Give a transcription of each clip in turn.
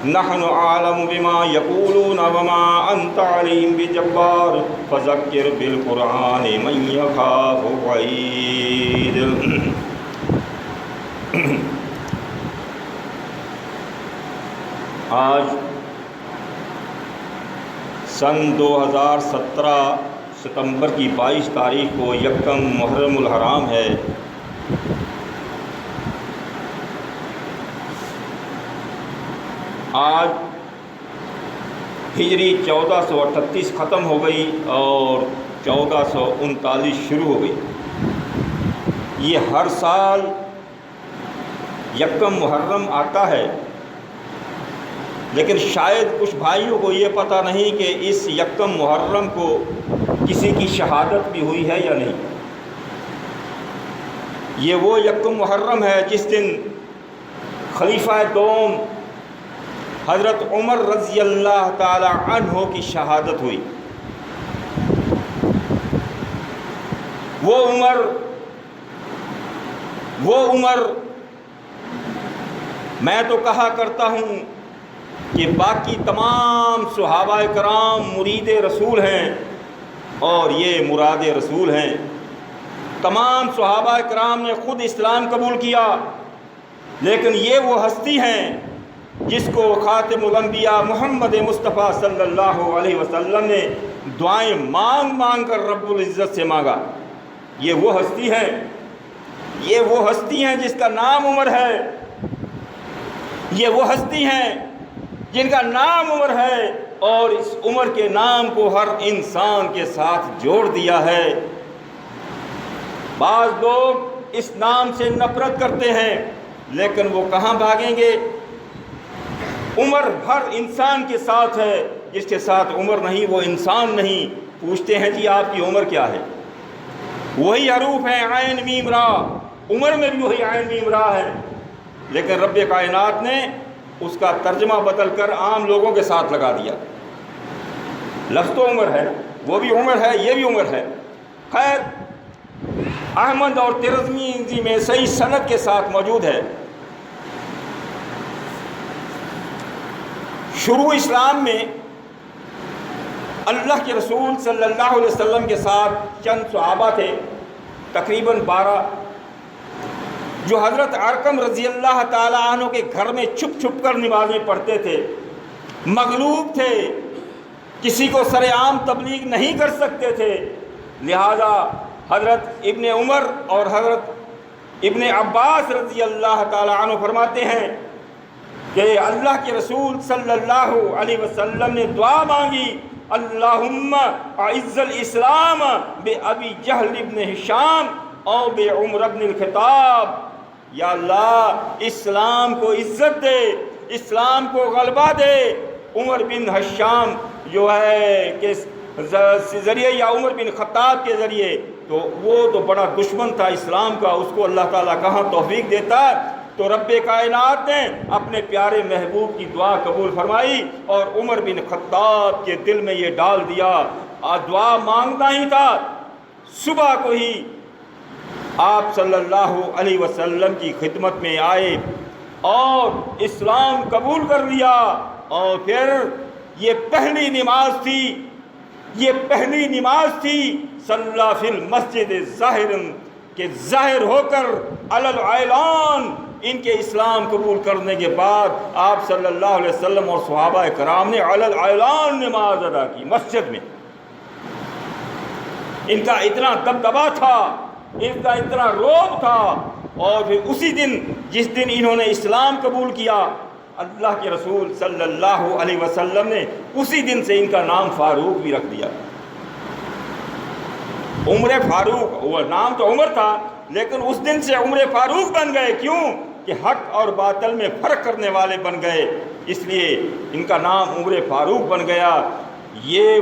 نحن اعلم بما یقولون وما انت علیہم بجبار فذکر بالقرآن من یخاف وعید۔ آج سن 2017 ستمبر کی 22 تاریخ کو یکم محرم الحرام ہے۔ آج ہجری 1438 ختم ہو گئی اور 1439 شروع ہو گئی۔ یہ ہر سال یکم محرم آتا ہے، لیکن شاید کچھ بھائیوں کو یہ پتہ نہیں کہ اس یکم محرم کو کسی کی شہادت بھی ہوئی ہے یا نہیں۔ یہ وہ یکم محرم ہے جس دن خلیفہ دوم حضرت عمر رضی اللہ تعالی عنہ کی شہادت ہوئی۔ وہ عمر میں تو کہا کرتا ہوں کہ باقی تمام صحابہ کرام مرید رسول ہیں اور یہ مراد رسول ہیں۔ تمام صحابہ کرام نے خود اسلام قبول کیا، لیکن یہ وہ ہستی ہیں جس کو خاتم الانبیاء محمد مصطفیٰ صلی اللہ علیہ وسلم نے دعائیں مانگ مانگ کر رب العزت سے مانگا۔ یہ وہ ہستی ہیں جس کا نام عمر ہے۔ یہ وہ ہستی ہیں جن کا نام عمر ہے اور اس عمر کے نام کو ہر انسان کے ساتھ جوڑ دیا ہے۔ بعض لوگ اس نام سے نفرت کرتے ہیں، لیکن وہ کہاں بھاگیں گے؟ عمر ہر انسان کے ساتھ ہے، جس کے ساتھ عمر نہیں وہ انسان نہیں۔ پوچھتے ہیں جی آپ کی عمر کیا ہے؟ وہی حروف ہیں عین میم را، عمر میں بھی وہی عین میم را ہے، لیکن رب کائنات نے اس کا ترجمہ بدل کر عام لوگوں کے ساتھ لگا دیا۔ لفظ تو عمر ہے، وہ بھی عمر ہے، یہ بھی عمر ہے۔ خیر، احمد اور ترمذی میں صحیح سند کے ساتھ موجود ہے۔ شروع اسلام میں اللہ کے رسول صلی اللہ علیہ وسلم کے ساتھ چند صحابہ تھے، تقریباً 12، جو حضرت ارقم رضی اللہ تعالی عنہ کے گھر میں چھپ چھپ کر نمازیں پڑھتے تھے۔ مغلوب تھے، کسی کو سر عام تبلیغ نہیں کر سکتے تھے، لہذا حضرت ابن عمر اور حضرت ابن عباس رضی اللہ تعالی عنہ فرماتے ہیں کہ اللہ کے رسول صلی اللہ علیہ وسلم نے دعا مانگی، اللہم اعز الاسلام بے ابی جہل ابن ہشام او بے عمر ابن الخطاب۔ یا اللہ اسلام کو عزت دے، اسلام کو غلبہ دے۔ عمر بن ہشام جو ہے کہ ذریعے یا عمر بن خطاب کے ذریعے، تو وہ تو بڑا دشمن تھا اسلام کا، اس کو اللہ تعالیٰ کہاں توفیق دیتا۔ تو رب کائنات نے اپنے پیارے محبوب کی دعا قبول فرمائی اور عمر بن خطاب کے دل میں یہ ڈال دیا۔ دعا مانگنا ہی تھا، صبح کو ہی آپ صلی اللہ علیہ وسلم کی خدمت میں آئے اور اسلام قبول کر لیا۔ اور پھر یہ پہلی نماز تھی صلی فی المسجد ظاہرا، کہ ظاہر ہو کر علی الاعلان ان کے اسلام قبول کرنے کے بعد آپ صلی اللہ علیہ وسلم اور صحابہ کرام نے علی الاعلان نماز ادا کی مسجد میں۔ ان کا اتنا دبدبا تھا، ان کا اتنا رعب تھا۔ اور پھر اسی دن جس دن انہوں نے اسلام قبول کیا، اللہ کے رسول صلی اللہ علیہ وسلم نے اسی دن سے ان کا نام فاروق بھی رکھ دیا۔ عمر فاروق، وہ نام تو عمر تھا لیکن اس دن سے عمر فاروق بن گئے۔ کیوں؟ کہ حق اور باطل میں فرق کرنے والے بن گئے، اس لیے ان کا نام عمر فاروق بن گیا۔ یہ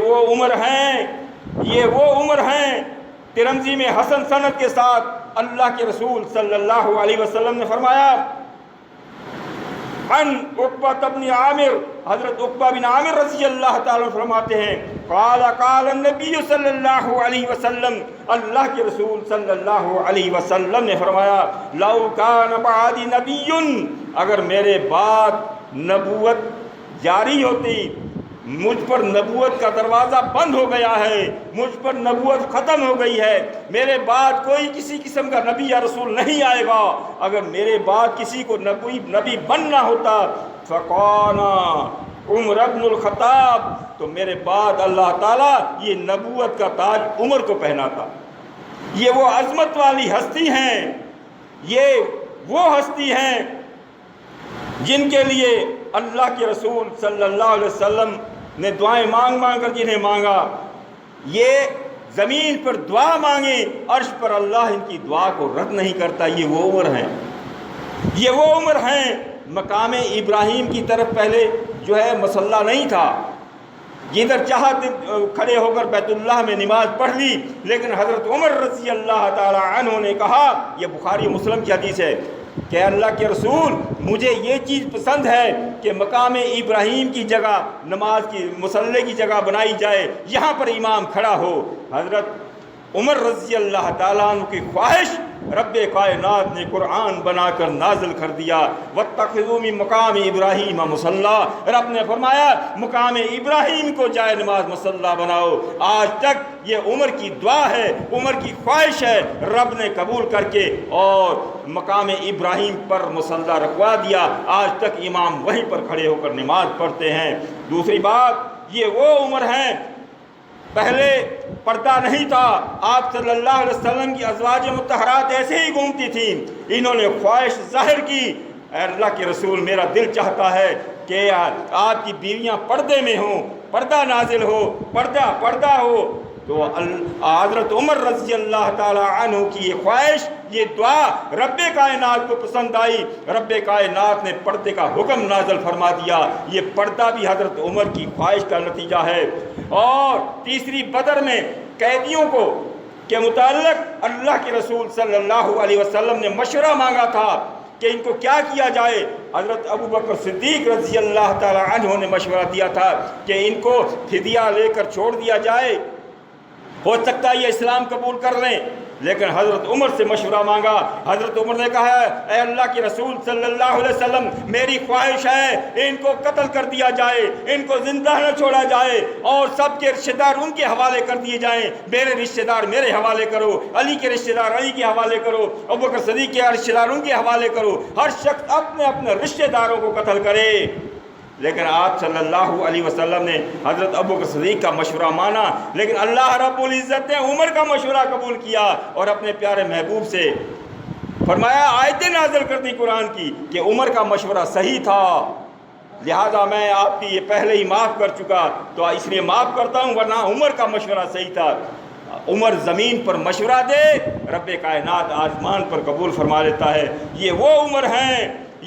وہ عمر ہیں ترمذی میں حسن سند کے ساتھ اللہ کے رسول صلی اللہ علیہ وسلم نے فرمایا، عن عقبہ بن عامر، حضرت عقبہ بن عامر رضی اللہ تعالیٰ فرماتے ہیں، قال النبی صلی اللہ علیہ وسلم، اللہ کے رسول صلی اللہ علیہ وسلم نے فرمایا، لو کان بعدی نبی، اگر میرے بعد نبوت جاری ہوتی، مجھ پر نبوت کا دروازہ بند ہو گیا ہے، مجھ پر نبوت ختم ہو گئی ہے، میرے بعد کوئی کسی قسم کا نبی یا رسول نہیں آئے گا، اگر میرے بعد کسی کو نبی بننا ہوتا فَقَانَ عمر ابن الخطاب، تو میرے بعد اللہ تعالیٰ یہ نبوت کا تاج عمر کو پہناتا۔ یہ وہ عظمت والی ہستی ہیں، یہ وہ ہستی ہیں جن کے لیے اللہ کے رسول صلی اللہ علیہ وسلم نے دعائیں مانگ مانگ کر جنہیں مانگا، یہ زمین پر دعا مانگیں عرش پر اللہ ان کی دعا کو رد نہیں کرتا۔ یہ وہ عمر ہیں، یہ وہ عمر ہیں۔ مقام ابراہیم کی طرف پہلے جو ہے مصلی نہیں تھا، جدھر چاہا کھڑے ہو کر بیت اللہ میں نماز پڑھ لی، لیکن حضرت عمر رضی اللہ تعالی عنہ نے کہا، یہ بخاری مسلم کی حدیث ہے کہ اللہ کے رسول مجھے یہ چیز پسند ہے کہ مقام ابراہیم کی جگہ نماز کی مصلی کی جگہ بنائی جائے، یہاں پر امام کھڑا ہو۔ حضرت عمر رضی اللہ تعالیٰ عنہ کی خواہش رب کائنات نے قرآن بنا کر نازل کر دیا، وَاتَّخِذُوا مِن مَقَامِ إِبْرَاهِيمَ مُصَلًّى، رب نے فرمایا مقام ابراہیم کو جائے نماز مصلی بناؤ۔ آج تک یہ عمر کی دعا ہے، عمر کی خواہش ہے، رب نے قبول کر کے اور مقام ابراہیم پر مصلی رکھوا دیا، آج تک امام وہیں پر کھڑے ہو کر نماز پڑھتے ہیں۔ دوسری بات، یہ وہ عمر ہیں، پہلے پردہ نہیں تھا، آپ صلی اللہ علیہ وسلم کی ازواج مطہرات ایسے ہی گھومتی تھیں، انہوں نے خواہش ظاہر کی، اے اللہ کے رسول میرا دل چاہتا ہے کہ آپ کی بیویاں پردے میں ہوں، پردہ نازل ہو، پردہ ہو۔ تو حضرت عمر رضی اللہ تعالی عنہ کی یہ خواہش، یہ دعا رب کائنات کو پسند آئی، رب کائنات نے پردے کا حکم نازل فرما دیا۔ یہ پردہ بھی حضرت عمر کی خواہش کا نتیجہ ہے۔ اور تیسری بدر میں قیدیوں کو کے متعلق اللہ کے رسول صلی اللہ علیہ وسلم نے مشورہ مانگا تھا کہ ان کو کیا کیا جائے۔ حضرت ابو بکر صدیق رضی اللہ تعالی عنہ نے مشورہ دیا تھا کہ ان کو فدیہ لے کر چھوڑ دیا جائے، ہو سکتا ہے یہ اسلام قبول کر لیں، لیکن حضرت عمر سے مشورہ مانگا۔ حضرت عمر نے کہا، اے اللہ کے رسول صلی اللہ علیہ وسلم میری خواہش ہے ان کو قتل کر دیا جائے، ان کو زندہ نہ چھوڑا جائے، اور سب کے رشتہ دار ان کے حوالے کر دیے جائیں، میرے رشتہ دار میرے حوالے کرو، علی کے رشتہ دار علی کے حوالے کرو، ابو بکر صدیق کے رشتہ دار ان کے حوالے کرو، ہر شخص اپنے اپنے رشتہ داروں کو قتل کرے۔ لیکن آپ صلی اللہ علیہ وسلم نے حضرت ابو بکر صدیق کا مشورہ مانا، لیکن اللہ رب العزت نے عمر کا مشورہ قبول کیا اور اپنے پیارے محبوب سے فرمایا، آیتیں نازل کر دی قرآن کی کہ عمر کا مشورہ صحیح تھا، لہذا میں آپ کی یہ پہلے ہی معاف کر چکا تو اس لیے معاف کرتا ہوں، ورنہ عمر کا مشورہ صحیح تھا۔ عمر زمین پر مشورہ دے، رب کائنات آسمان پر قبول فرما لیتا ہے۔ یہ وہ عمر ہیں،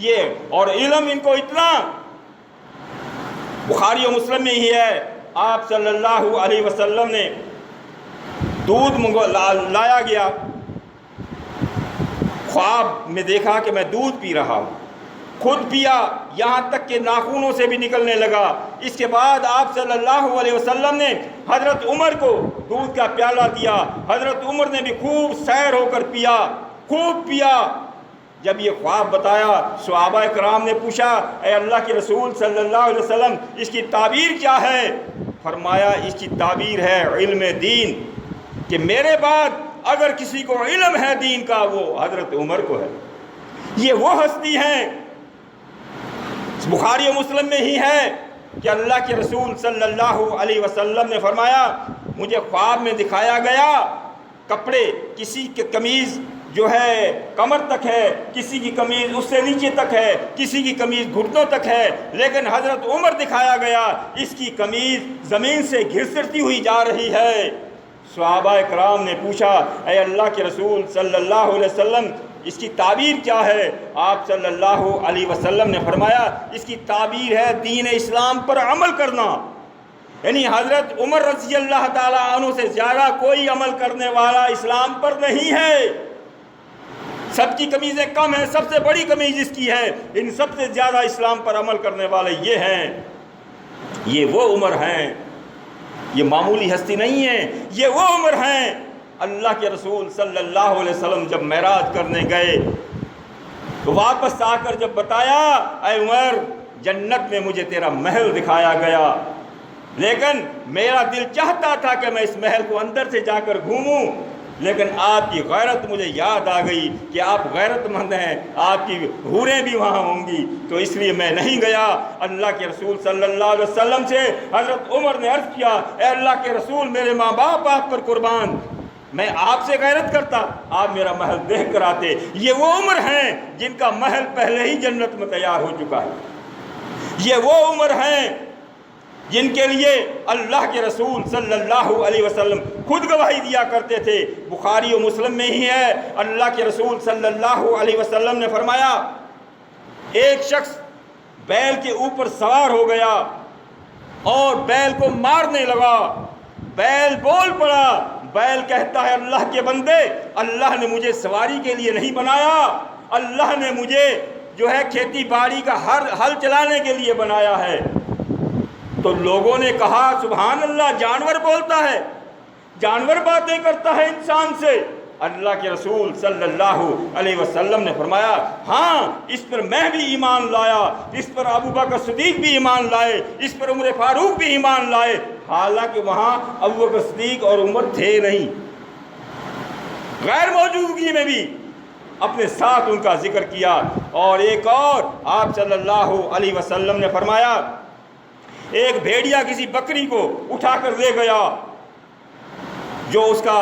یہ اور علم ان کو اتنا، بخاری و مسلم میں ہی ہے، آپ صلی اللہ علیہ وسلم نے دودھ لایا گیا، خواب میں دیکھا کہ میں دودھ پی رہا ہوں، خود پیا یہاں تک کہ ناخنوں سے بھی نکلنے لگا۔ اس کے بعد آپ صلی اللہ علیہ وسلم نے حضرت عمر کو دودھ کا پیالہ دیا، حضرت عمر نے بھی خوب سیر ہو کر پیا، خوب پیا۔ جب یہ خواب بتایا، صحابہ کرام نے پوچھا، اے اللہ کے رسول صلی اللہ علیہ وسلم اس کی تعبیر کیا ہے؟ فرمایا اس کی تعبیر ہے علم دین، کہ میرے بعد اگر کسی کو علم ہے دین کا وہ حضرت عمر کو ہے۔ یہ وہ ہستی ہیں، بخاری و مسلم میں ہی ہے کہ اللہ کے رسول صلی اللہ علیہ وسلم نے فرمایا، مجھے خواب میں دکھایا گیا کپڑے، کسی کی قمیض جو ہے کمر تک ہے، کسی کی قمیض اس سے نیچے تک ہے، کسی کی قمیض گھٹنوں تک ہے، لیکن حضرت عمر دکھایا گیا اس کی قمیض زمین سے گھسٹتی ہوئی جا رہی ہے۔ صحابہ کرام نے پوچھا، اے اللہ کے رسول صلی اللہ علیہ وسلم اس کی تعبیر کیا ہے؟ آپ صلی اللہ علیہ وسلم نے فرمایا اس کی تعبیر ہے دین اسلام پر عمل کرنا، یعنی حضرت عمر رضی اللہ تعالی عنہ سے زیادہ کوئی عمل کرنے والا اسلام پر نہیں ہے۔ سب کی قمیضیں کم ہیں، سب سے بڑی قمیض اس کی ہے، ان سب سے زیادہ اسلام پر عمل کرنے والے یہ ہیں۔ یہ وہ عمر ہیں، یہ معمولی ہستی نہیں ہے، یہ وہ عمر ہیں۔ اللہ کے رسول صلی اللہ علیہ وسلم جب معراج کرنے گئے تو واپس آ کر جب بتایا، اے عمر جنت میں مجھے تیرا محل دکھایا گیا، لیکن میرا دل چاہتا تھا کہ میں اس محل کو اندر سے جا کر گھوموں، لیکن آپ کی غیرت مجھے یاد آ گئی کہ آپ غیرت مند ہیں، آپ کی حوریں بھی وہاں ہوں گی، تو اس لیے میں نہیں گیا۔ اللہ کے رسول صلی اللہ علیہ وسلم سے حضرت عمر نے عرض کیا، اے اللہ کے رسول، میرے ماں باپ آپ پر قربان، میں آپ سے غیرت کرتا، آپ میرا محل دیکھ کر آتے۔ یہ وہ عمر ہیں جن کا محل پہلے ہی جنت میں تیار ہو چکا ہے، یہ وہ عمر ہیں جن کے لیے اللہ کے رسول صلی اللہ علیہ وسلم خود گواہی دیا کرتے تھے۔ بخاری و مسلم میں ہی ہے، اللہ کے رسول صلی اللہ علیہ وسلم نے فرمایا، ایک شخص بیل کے اوپر سوار ہو گیا اور بیل کو مارنے لگا، بیل بول پڑا، بیل کہتا ہے اللہ کے بندے، اللہ نے مجھے سواری کے لیے نہیں بنایا، اللہ نے مجھے جو ہے کھیتی باڑی کا ہل چلانے کے لیے بنایا ہے۔ تو لوگوں نے کہا سبحان اللہ، جانور بولتا ہے، جانور باتیں کرتا ہے انسان سے۔ اللہ کے رسول صلی اللہ علیہ وسلم نے فرمایا، ہاں اس پر میں بھی ایمان لایا، اس پر ابو بکر صدیق بھی ایمان لائے، اس پر عمر فاروق بھی ایمان لائے، حالانکہ وہاں ابو بکر صدیق اور عمر تھے نہیں، غیر موجودگی میں بھی اپنے ساتھ ان کا ذکر کیا۔ اور ایک اور آپ صلی اللہ علیہ وسلم نے فرمایا، ایک بھیڑیا کسی بکری کو اٹھا کر لے گیا، جو اس کا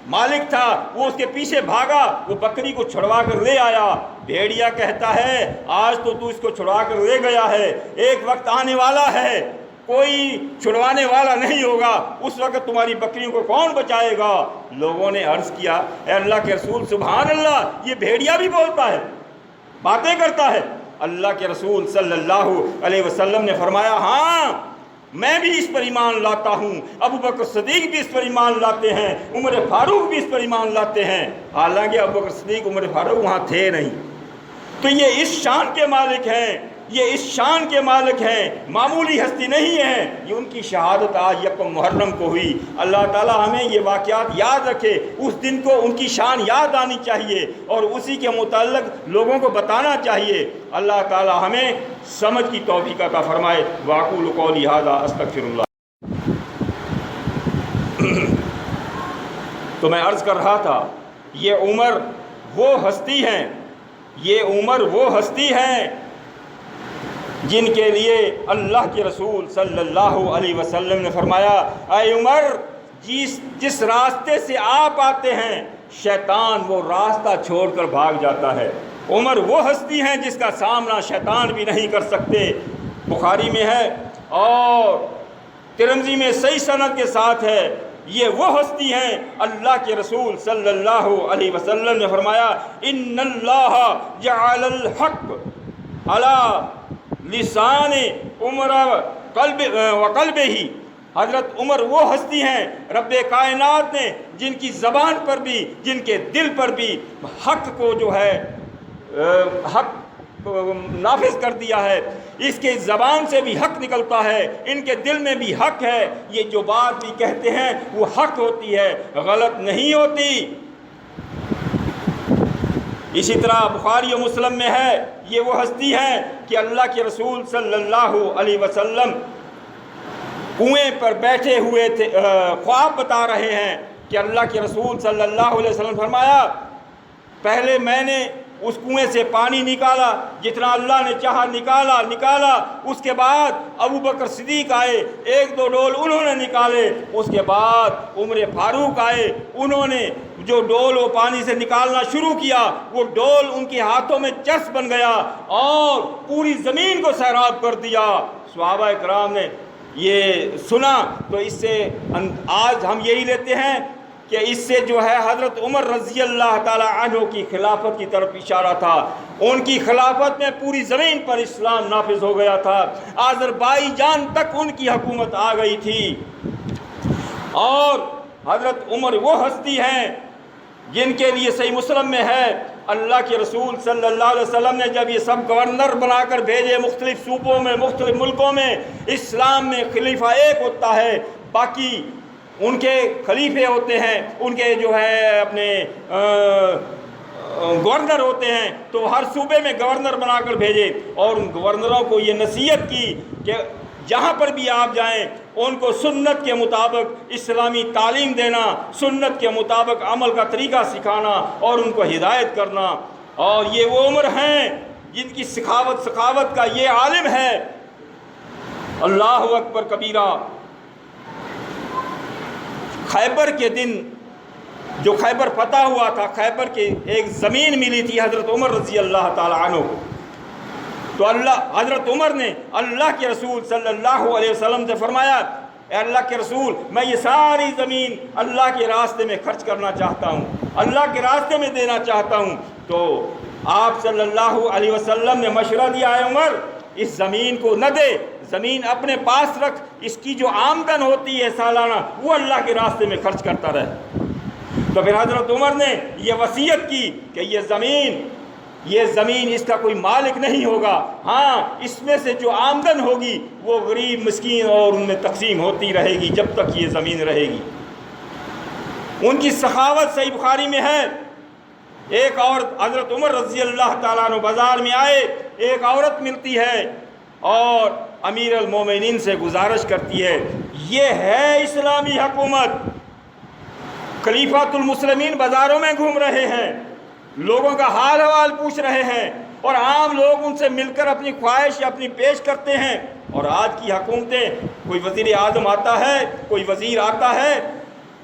مالک تھا وہ اس کے پیچھے بھاگا، وہ بکری کو چھڑوا کر لے آیا۔ بھیڑیا کہتا ہے آج تو اس کو چھڑوا کر لے گیا ہے، ایک وقت آنے والا ہے کوئی چھڑوانے والا نہیں ہوگا، اس وقت تمہاری بکریوں کو کون بچائے گا؟ لوگوں نے عرض کیا، اے اللہ کے رسول سبحان اللہ، یہ بھیڑیا بھی بولتا ہے، باتیں کرتا ہے۔ اللہ کے رسول صلی اللہ علیہ وسلم نے فرمایا، ہاں میں بھی اس پر ایمان لاتا ہوں، ابو بکر صدیق بھی اس پر ایمان لاتے ہیں، عمر فاروق بھی اس پر ایمان لاتے ہیں، حالانکہ ابو بکر صدیق عمر فاروق وہاں تھے نہیں۔ تو یہ اس شان کے مالک ہیں، یہ اس شان کے مالک ہیں، معمولی ہستی نہیں ہے۔ یہ ان کی شہادت آج یکم محرم کو ہوئی۔ اللہ تعالی ہمیں یہ واقعات یاد رکھے، اس دن کو ان کی شان یاد آنی چاہیے اور اسی کے متعلق لوگوں کو بتانا چاہیے۔ اللہ تعالی ہمیں سمجھ کی توفیق عطا فرمائے۔ واقول قولی ھذا استغفر اللہ۔ تو میں عرض کر رہا تھا، یہ عمر وہ ہستی ہیں، یہ عمر وہ ہستی ہیں جن کے لیے اللہ کے رسول صلی اللہ علیہ وسلم نے فرمایا، اے عمر، جس راستے سے آپ آتے ہیں شیطان وہ راستہ چھوڑ کر بھاگ جاتا ہے۔ عمر وہ ہستی ہیں جس کا سامنا شیطان بھی نہیں کر سکتے۔ بخاری میں ہے اور ترمذی میں صحیح سند کے ساتھ ہے، یہ وہ ہستی ہیں اللہ کے رسول صلی اللہ علیہ وسلم نے فرمایا، ان اللہ جعل الحق علی لسان عمر وقلب ہی۔ حضرت عمر وہ ہستی ہیں رب کائنات نے جن کی زبان پر بھی، جن کے دل پر بھی حق کو جو ہے حق نافذ کر دیا ہے، اس کے زبان سے بھی حق نکلتا ہے، ان کے دل میں بھی حق ہے، یہ جو بات بھی کہتے ہیں وہ حق ہوتی ہے، غلط نہیں ہوتی۔ اسی طرح بخاری و مسلم میں ہے، یہ وہ ہستی ہیں کہ اللہ کے رسول صلی اللہ علیہ وسلم کنویں پر بیٹھے ہوئے تھے، خواب بتا رہے ہیں کہ اللہ کے رسول صلی اللہ علیہ وسلم فرمایا، پہلے میں نے اس کنویں سے پانی نکالا، جتنا اللہ نے چاہا نکالا، اس کے بعد ابو بکر صدیق آئے، ایک دو ڈول انہوں نے نکالے، اس کے بعد عمر فاروق آئے، انہوں نے جو ڈول وہ پانی سے نکالنا شروع کیا، وہ ڈول ان کے ہاتھوں میں چرس بن گیا اور پوری زمین کو سیراب کر دیا۔ صحابہ کرام نے یہ سنا تو اس سے آج ہم یہی لیتے ہیں کہ اس سے جو ہے حضرت عمر رضی اللہ تعالی عنہ کی خلافت کی طرف اشارہ تھا۔ ان کی خلافت میں پوری زمین پر اسلام نافذ ہو گیا تھا، آذربائیجان تک ان کی حکومت آ گئی تھی۔ اور حضرت عمر وہ ہستی ہیں جن کے لیے صحیح مسلم میں ہے، اللہ کے رسول صلی اللہ علیہ وسلم نے جب یہ سب گورنر بنا کر بھیجے مختلف صوبوں میں، مختلف ملکوں میں، اسلام میں خلیفہ ایک ہوتا ہے، باقی ان کے خلیفے ہوتے ہیں، ان کے جو ہے اپنے گورنر ہوتے ہیں تو ہر صوبے میں گورنر بنا کر بھیجے، اور ان گورنروں کو یہ نصیحت کی کہ جہاں پر بھی آپ جائیں ان کو سنت کے مطابق اسلامی تعلیم دینا، سنت کے مطابق عمل کا طریقہ سکھانا اور ان کو ہدایت کرنا۔ اور یہ وہ عمر ہیں جن کی سخاوت کا یہ عالم ہے۔ اللہ اکبر کبیرہ۔ خیبر کے دن جو خیبر فتح ہوا تھا، خیبر کے ایک زمین ملی تھی حضرت عمر رضی اللہ تعالیٰ عنہ کو، تو حضرت عمر نے اللہ کے رسول صلی اللہ علیہ وسلم سے فرمایا، اے اللہ کے رسول، میں یہ ساری زمین اللہ کے راستے میں خرچ کرنا چاہتا ہوں، اللہ کے راستے میں دینا چاہتا ہوں۔ تو آپ صلی اللہ علیہ وسلم نے مشورہ دیا، ہے عمر اس زمین کو نہ دے، زمین اپنے پاس رکھ، اس کی جو آمدن ہوتی ہے سالانہ وہ اللہ کے راستے میں خرچ کرتا رہے۔ تو پھر حضرت عمر نے یہ وصیت کی کہ یہ زمین اس کا کوئی مالک نہیں ہوگا، ہاں اس میں سے جو آمدن ہوگی وہ غریب مسکین اور ان میں تقسیم ہوتی رہے گی جب تک یہ زمین رہے گی۔ ان کی سخاوت صحیح بخاری میں ہے۔ ایک عورت حضرت عمر رضی اللہ تعالیٰ عنہ بازار میں آئے، ایک عورت ملتی ہے اور امیر المومنین سے گزارش کرتی ہے، یہ ہے اسلامی حکومت۔ خلیفۃ المسلمین بازاروں میں گھوم رہے ہیں، لوگوں کا حال حوال پوچھ رہے ہیں، اور عام لوگ ان سے مل کر اپنی خواہش اپنی پیش کرتے ہیں۔ اور آج کی حکومتیں، کوئی وزیر اعظم آتا ہے، کوئی وزیر آتا ہے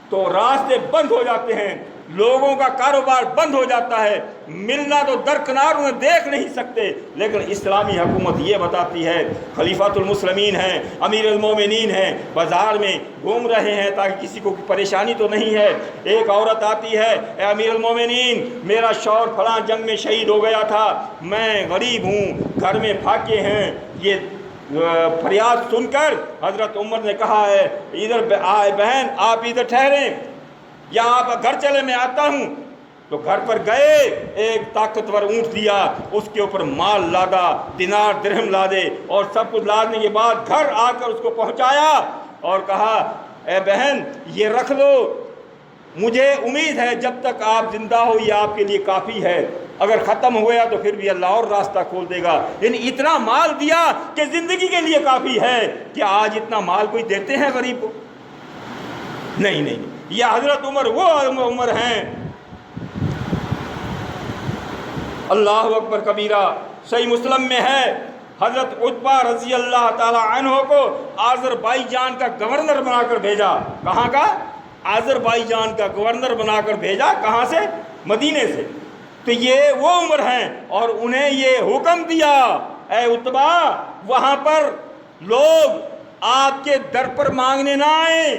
تو راستے بند ہو جاتے ہیں، لوگوں کا کاروبار بند ہو جاتا ہے، ملنا تو درکنار انہیں دیکھ نہیں سکتے۔ لیکن اسلامی حکومت یہ بتاتی ہے، خلیفۃ المسلمین ہیں، امیر المومنین ہیں، بازار میں گھوم رہے ہیں تاکہ کسی کو پریشانی تو نہیں ہے۔ ایک عورت آتی ہے، اے امیر المومنین، میرا شوہر فلاں جنگ میں شہید ہو گیا تھا، میں غریب ہوں، گھر میں پھاکے ہیں۔ یہ فریاد سن کر حضرت عمر نے کہا ہے، ادھر بہن آپ ادھر ٹھہریں یا آپ گھر چلے، میں آتا ہوں۔ تو گھر پر گئے، ایک طاقتور اونٹ دیا، اس کے اوپر مال لادا، دینار درہم لادے، اور سب کچھ لادنے کے بعد گھر آ کر اس کو پہنچایا اور کہا، اے بہن یہ رکھ لو، مجھے امید ہے جب تک آپ زندہ ہو یہ آپ کے لیے کافی ہے، اگر ختم ہوا تو پھر بھی اللہ اور راستہ کھول دے گا۔ یعنی اتنا مال دیا کہ زندگی کے لیے کافی ہے۔ کیا آج اتنا مال کوئی دیتے ہیں غریب کو؟ نہیں۔ یہ حضرت عمر وہ عمر ہیں۔ اللہ اکبر کبیرہ۔ صحیح مسلم میں ہے، حضرت عتبہ رضی اللہ تعالیٰ عنہ کو آذربائیجان کا گورنر بنا کر بھیجا۔ کہاں کا؟ آذربائیجان کا گورنر بنا کر بھیجا۔ کہاں سے؟ مدینے سے۔ تو یہ وہ عمر ہیں، اور انہیں یہ حکم دیا، اے عتبہ وہاں پر لوگ آپ کے در پر مانگنے نہ آئیں،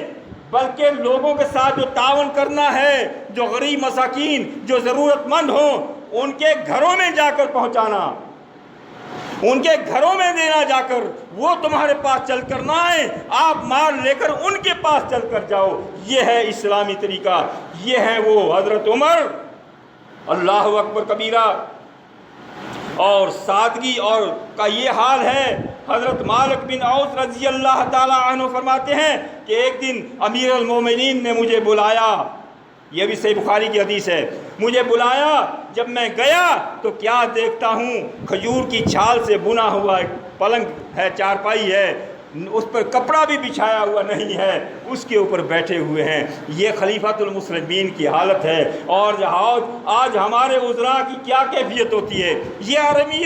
بلکہ لوگوں کے ساتھ جو تعاون کرنا ہے، جو غریب مساکین جو ضرورت مند ہوں ان کے گھروں میں جا کر پہنچانا، ان کے گھروں میں دینا جا کر، وہ تمہارے پاس چل کر نہ آئیں، آپ مال لے کر ان کے پاس چل کر جاؤ۔ یہ ہے اسلامی طریقہ، یہ ہے وہ حضرت عمر۔ اللہ اکبر کبیرہ۔ اور سادگی اور کا یہ حال ہے، حضرت مالک بن اوس رضی اللہ تعالی عنہ فرماتے ہیں کہ ایک دن امیر المومنین نے مجھے بلایا، یہ بھی صحیح بخاری کی حدیث ہے، مجھے بلایا، جب میں گیا تو کیا دیکھتا ہوں، کھجور کی چھال سے بنا ہوا ایک پلنگ ہے، چارپائی ہے، اس پر کپڑا بھی بچھایا ہوا نہیں ہے، اس کے اوپر بیٹھے ہوئے ہیں۔ یہ خلیفۃ المسلمین کی حالت ہے۔ اور آج ہمارے وزراء کی کیا کیفیت ہوتی ہے؟ یہ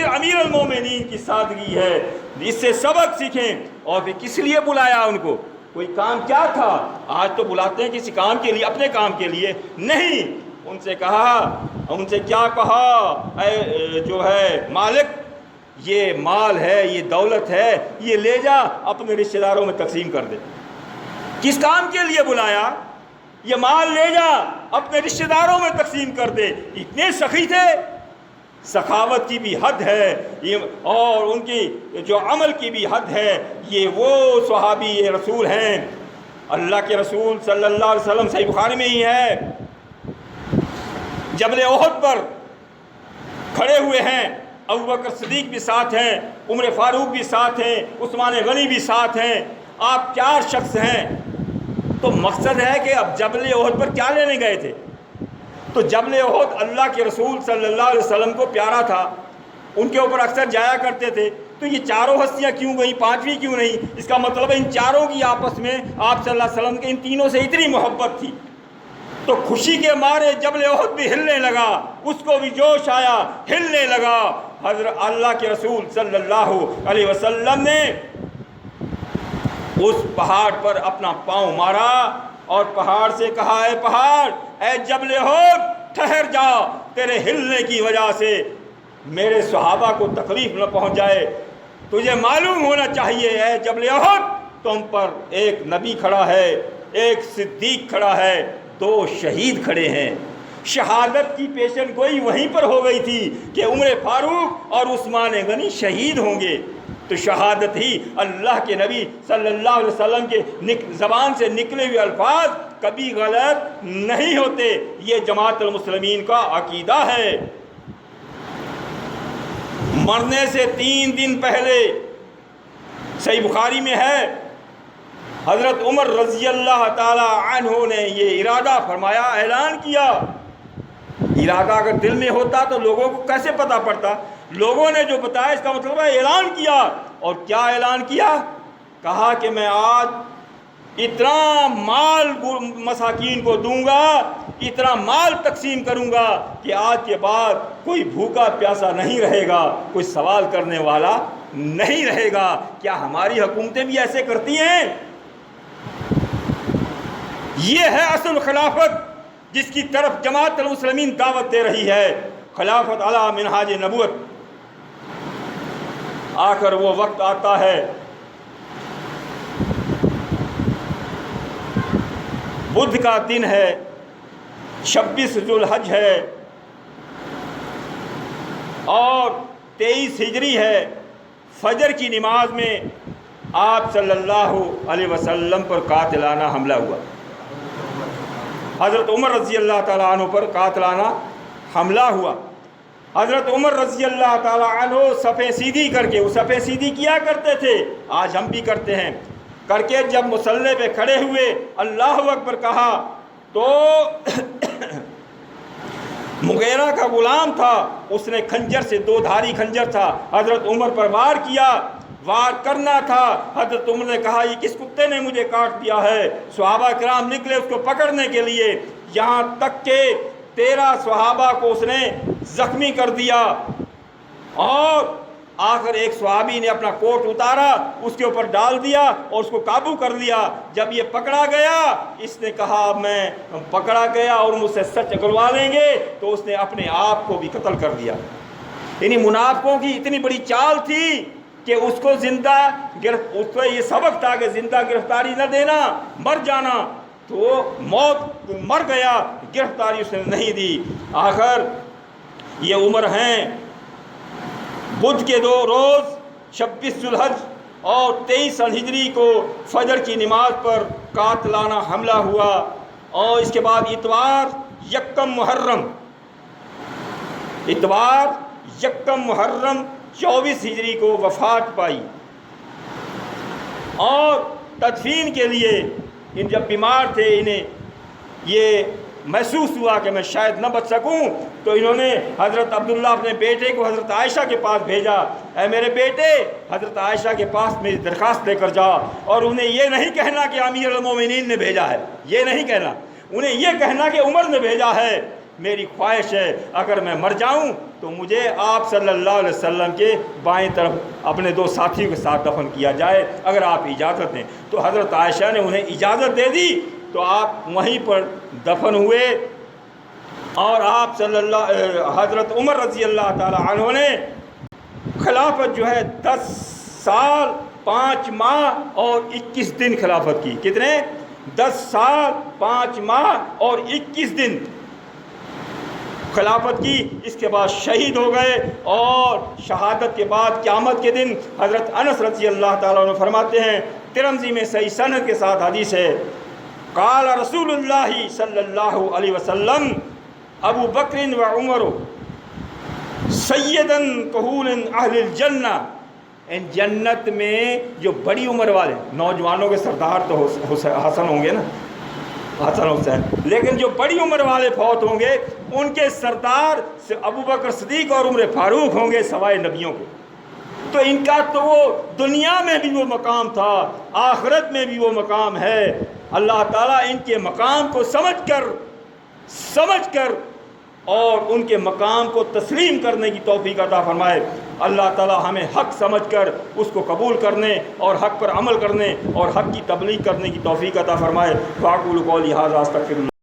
امیر المومنین کی سادگی ہے، اس سے سبق سیکھیں۔ اور پھر کس لیے بلایا ان کو؟ کوئی کام کیا تھا؟ آج تو بلاتے ہیں کسی کام کے لیے، اپنے کام کے لیے نہیں۔ ان سے کہا، ان سے کیا کہا، اے جو ہے مالک، یہ مال ہے، یہ دولت ہے، یہ لے جا اپنے رشتہ داروں میں تقسیم کر دے۔ کس کام کے لیے بلایا؟ یہ مال لے جا اپنے رشتہ داروں میں تقسیم کر دے۔ اتنے سخی تھے، سخاوت کی بھی حد ہے، اور ان کی جو عمل کی بھی حد ہے۔ یہ وہ صحابی رسول ہیں، اللہ کے رسول صلی اللہ علیہ وسلم، صحیح بخاری میں ہی ہے، جبل احد پر کھڑے ہوئے ہیں، ابوبکر صدیق بھی ساتھ ہیں، عمر فاروق بھی ساتھ ہیں، عثمان غنی بھی ساتھ ہیں، آپ 4 شخص ہیں۔ تو مقصد ہے کہ اب جبل احد پر کیا لینے گئے تھے؟ تو جبل احد اللہ کے رسول صلی اللہ علیہ وسلم کو پیارا تھا، ان کے اوپر اکثر جایا کرتے تھے، تو یہ چاروں ہستیاں کیوں گئیں، پانچویں کیوں نہیں؟ اس کا مطلب ہے ان چاروں کی آپس میں آپ صلی اللہ علیہ وسلم کے ان تینوں سے اتنی محبت تھی، تو خوشی کے مارے جبل احد بھی ہلنے لگا، اس کو بھی جوش آیا، ہلنے لگا۔ حضرت اللہ کے رسول صلی اللہ علیہ وسلم نے اس پہاڑ پر اپنا پاؤں مارا اور پہاڑ سے کہا، اے پہاڑ، اے جبل احد ٹھہر جا، تیرے ہلنے کی وجہ سے میرے صحابہ کو تکلیف نہ پہنچ جائے، تجھے معلوم ہونا چاہیے اے جبل احد، تم پر ایک نبی کھڑا ہے، ایک صدیق کھڑا ہے، دو شہید کھڑے ہیں۔ شہادت کی پیشن گوئی وہیں پر ہو گئی تھی کہ عمر فاروق اور عثمان غنی شہید ہوں گے، تو شہادت ہی اللہ کے نبی صلی اللہ علیہ وسلم کے زبان سے نکلے ہوئے الفاظ کبھی غلط نہیں ہوتے، یہ جماعت المسلمین کا عقیدہ ہے۔ مرنے سے 3 دن پہلے صحیح بخاری میں ہے، حضرت عمر رضی اللہ تعالی عنہ نے یہ ارادہ فرمایا، اعلان کیا۔ ارادہ اگر دل میں ہوتا تو لوگوں کو کیسے پتہ پڑتا؟ لوگوں نے جو بتایا اس کا مطلب ہے اعلان کیا۔ اور کیا اعلان کیا؟ کہا کہ میں آج اتنا مال مساکین کو دوں گا، اتنا مال تقسیم کروں گا کہ آج کے بعد کوئی بھوکا پیاسا نہیں رہے گا، کوئی سوال کرنے والا نہیں رہے گا۔ کیا ہماری حکومتیں بھی ایسے کرتی ہیں؟ یہ ہے اصل خلافت جس کی طرف جماعت المسلمین دعوت دے رہی ہے، خلافت علی منہاج نبوت۔ آخر وہ وقت آتا ہے، بدھ کا دن ہے، 26 ذوالحج ہے اور 23 ہجری ہے۔ فجر کی نماز میں آپ صلی اللہ علیہ وسلم پر قاتلانہ حملہ ہوا، حضرت عمر رضی اللہ تعالیٰ عنہ پر قاتلانہ حملہ ہوا۔ حضرت عمر رضی اللہ تعالیٰ عنہ صفیں سیدھی کر کے، وہ صفیں سیدھی کیا کرتے تھے، آج ہم بھی کرتے ہیں، کر کے جب مصلی پہ کھڑے ہوئے اللہ اکبر کہا تو مغیرہ کا غلام تھا، اس نے خنجر سے، 2 دھاری خنجر تھا، حضرت عمر پر وار کیا، وار کرنا تھا۔ حضرت عمر نے کہا، یہ کس کتے نے مجھے کاٹ دیا ہے؟ صحابہ کرام نکلے اس کو پکڑنے کے لیے، یہاں تک کہ 13 صحابہ کو اس نے زخمی کر دیا، اور آخر ایک صحابی نے اپنا کوٹ اتارا، اس کے اوپر ڈال دیا اور اس کو قابو کر لیا۔ جب یہ پکڑا گیا، اس نے کہا میں پکڑا گیا اور مجھ سے سچ اگلوا لیں گے، تو اس نے اپنے آپ کو بھی قتل کر دیا۔ یعنی منافقوں کی اتنی بڑی چال تھی کہ اس کو زندہ اس کو یہ سبق تھا کہ زندہ گرفتاری نہ دینا، مر جانا، تو وہ موت مر گیا، گرفتاری اس نے نہیں دی۔ آخر یہ عمر ہیں، بدھ کے 2 روز 26 ذوالحج اور 23 الہجری کو فجر کی نماز پر قاتلانہ حملہ ہوا، اور اس کے بعد اتوار 1 محرم 24 ہجری کو وفات پائی، اور تدفین کے لیے ان جب بیمار تھے، انہیں یہ محسوس ہوا کہ میں شاید نہ بچ سکوں، تو انہوں نے حضرت عبداللہ اپنے بیٹے کو حضرت عائشہ کے پاس بھیجا، اے میرے بیٹے حضرت عائشہ کے پاس میری درخواست لے کر جا، اور انہیں یہ نہیں کہنا کہ امیر المومنین نے بھیجا ہے، یہ نہیں کہنا، انہیں یہ کہنا کہ عمر نے بھیجا ہے۔ میری خواہش ہے اگر میں مر جاؤں تو مجھے آپ صلی اللہ علیہ وسلم کے بائیں طرف اپنے 2 ساتھیوں کے ساتھ دفن کیا جائے، اگر آپ اجازت دیں۔ تو حضرت عائشہ نے انہیں اجازت دے دی، تو آپ وہیں پر دفن ہوئے، اور آپ حضرت عمر رضی اللہ تعالی عنہ نے خلافت جو ہے 10 سال 5 ماہ اور 21 دن خلافت کی۔ کتنے؟ 10 سال 5 ماہ اور 21 دن خلافت کی۔ اس کے بعد شہید ہو گئے، اور شہادت کے بعد قیامت کے دن حضرت انس رضی اللہ تعالیٰ عنہ فرماتے ہیں، ترمذی میں صحیح سند کے ساتھ حدیث ہے، قال رسول اللہ صلی اللہ علیہ وسلم ابو بکر و عمر سیدن کہول اہل الجنہ، ان جنت میں جو بڑی عمر والے نوجوانوں کے سردار تو حسن ہوں گے نا، حسن حسین، لیکن جو بڑی عمر والے فوت ہوں گے ان کے سردار ابو بکر صدیق اور عمر فاروق ہوں گے سوائے نبیوں کے۔ تو ان کا تو وہ دنیا میں بھی وہ مقام تھا، آخرت میں بھی وہ مقام ہے۔ اللہ تعالیٰ ان کے مقام کو سمجھ کر اور ان کے مقام کو تسلیم کرنے کی توفیق عطا فرمائے۔ اللہ تعالیٰ ہمیں حق سمجھ کر اس کو قبول کرنے اور حق پر عمل کرنے اور حق کی تبلیغ کرنے کی توفیق عطا فرمائے۔ فاقول قولی ھذا استغفر اللہ۔